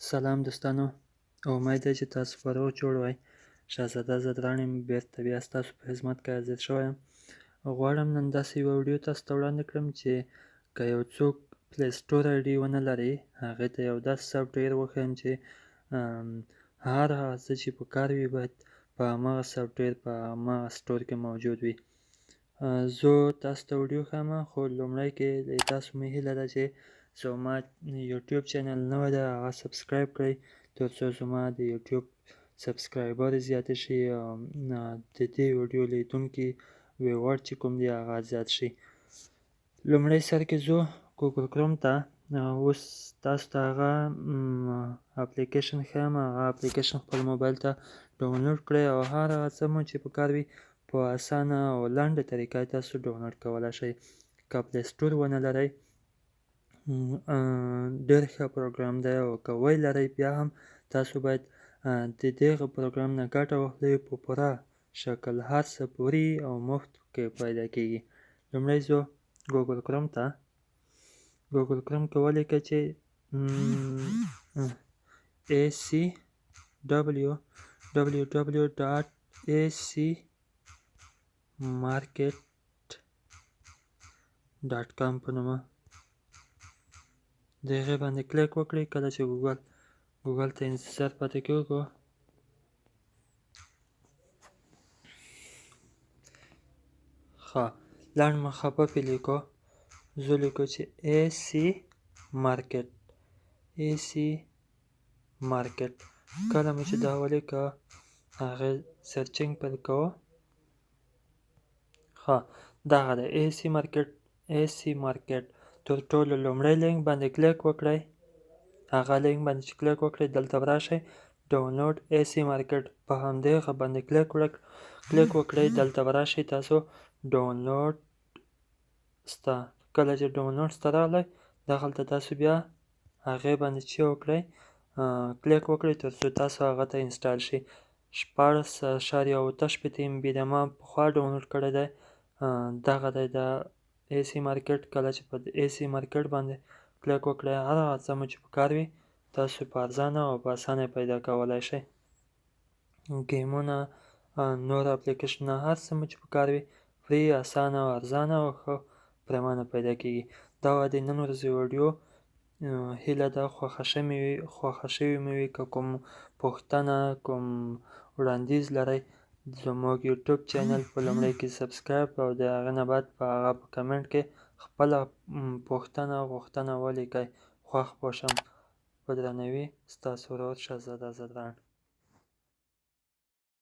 سلام دوستانو، امید ده چې تاسو په روغ جوړ وئ. شهزاده زدران یم، بېرته بیا ستاسو په خدمت کې حاضر شوی یم. غواړم نن داسې یوه ویډیو تاسو ته وړاندې کړم چې که یو څوک پلی سټور آی ډي ونه لري، هغې ته یو داسې سافټویر وښیم چې هر هغه څه چې په کار وي باید په هماغه سافټویر په هماغه سټور کې موجود وي. زه تاسو ته ویډیو ښیم، خو لومړی کې له تاسو مې هیله ده چې زما یوټیوب چینل نوی ده، هغه سبسکرایب کړئ تر څو زما د یوټیوب سبسکرایبر زیات شي او د دې ویډیو لیدونکي ویور چې کوم دی هغه زیات شي. لومړی سر کې ځو ګوګل کروم ته. اوس تاسو ته هغه اپلیکیشن ښیم، هغه اپلیکیشن خپل موبایل ته ډاونلوډ کړئ او هر هغه څه مو چې په کار وي په اسانه او لنډه طریقه تاسو ډاونلوډ کولی شئ. که پلی سټور ونه لرئ ډېر ښه پروګرام دی، او که وی لرئ بیا هم تاسو باید د دغه پروګرام نه ګټه واخلئ. په پوره شکل هر څه فوري او مفت کې پیدا کېږي. لومړی ځو ګوګل کروم ته. ګوګل کروم کې ولیکئ چې www.acmarket.com په نومه د هغې باندې کلیک وکړئ. کله چې ګوګل ته انتظار پاتې کېږو، ښه لنډ مخفف یې لیکو. زه لیکو چې AC مارکیټ. کله مو چې دا ولیکه هغې سرچینګ پیل کوو. ښه دغه دی AC مارکیټ. تر ټولو لومړی لینک باندې کلیک وکړئ. هغه لینک باندې چې کلیک وکړئ دلته راشئ ډاونلوډ AC مارکیټ، په همدې هغه باندې کلیک وکړئ. دلته راشئ تاسو ډاونلوډ سته. کله چې ډاونلوډ ته راغلی دغلته تاسو بیا هغې باندې چې وکړئ کلیک وکړئ تر څو تاسو هغه ته انسټال شي. 16.8 MB د ما پخوا ډاونلوډ کړی دی. دغه دی د AC مارکیټ. کله چې په AC مارکیټ باندې کلیک وکړئ هر هغه څه مو چې په کار وي تاسو په ارزانه او په اسانه پیدا کولی شئ. ګیمونه، نور اپلیکیشنونه، هر څه مو چې په کار وي فري، اسانه او ارزانه او ښه پریمانه پیدا کېږي. دا وه د نن ورځې ویډیو. هیله ده خوښه شوې مې وي. که کوم پوښتنه، کوم وړاندیز لرئ زموږ یوټیوب چینل په لومړی کې سبسکرایب او د هغه نه بعد په هغه په کمنټ کې خپله پوښتنه غوښتنه ولیکئ. خوښ به شم. په درناوي ستاسو ورور شهزاده زدران.